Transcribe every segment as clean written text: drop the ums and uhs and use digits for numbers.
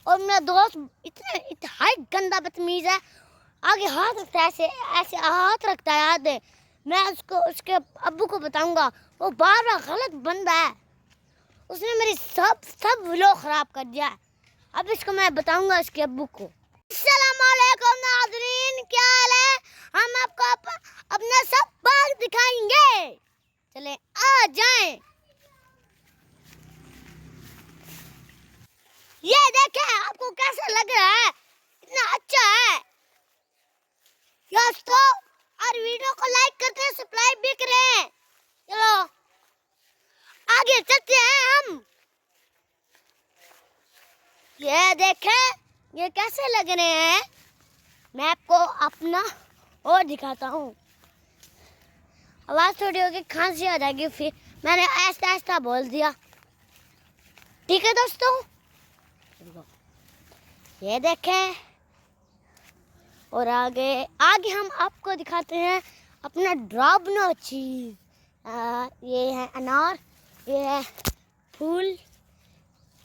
और मेरा दोस्त इंतहाई गंदा बदतमीज है। आगे हाथ रखता है, ऐसे ऐसे हाथ रखता है आधे। मैं उसको उसके अब्बू को बताऊंगा। वो बार बार गलत बंदा है। उसने मेरी सब सब व्लॉग खराब कर दिया है। अब इसको मैं बताऊंगा इसके अब्बू को। अस्सलामुअलैकुम नाज़रीन, क्या हाल है? हम आपको अपना सब बाग दिखाएंगे। चले आ जाएं। ये देखें, आपको कैसा लग रहा है? इतना अच्छा है दोस्तों। और वीडियो को लाइक करते हैं, सब्सक्राइब भी करें। चलो आगे चलते हैं हम। ये देखें, ये कैसे लग रहे हैं। मैं आपको अपना और दिखाता हूँ। आवाज़ थोड़ी होगी, खांसी आ जाएगी, फिर मैंने ऐसा ऐसा बोल दिया। ठीक है दोस्तों, ये देखें। और आगे आगे हम आपको दिखाते हैं अपना ड्राबना चीज। ये है अनार, ये है फूल।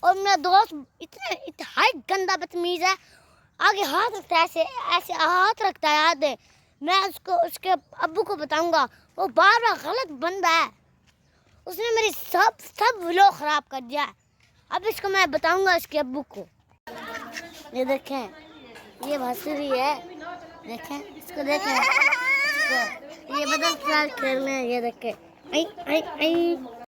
और मेरा दोस्त इंतहाई गंदा बदतमीज है। आगे हाथ रखता है, ऐसे ऐसे हाथ रखता है आधे। मैं उसको उसके अब्बू को बताऊंगा। वो बार बार गलत बंदा है। उसने मेरी सब सब व्लॉग खराब कर दिया है। अब इसको मैं बताऊंगा इसके अब्बू को। ये देखें, ये भसुरी है। देखें इसको, देखें इसको। ये बदल खेलने, ये देखें। आई आई आई।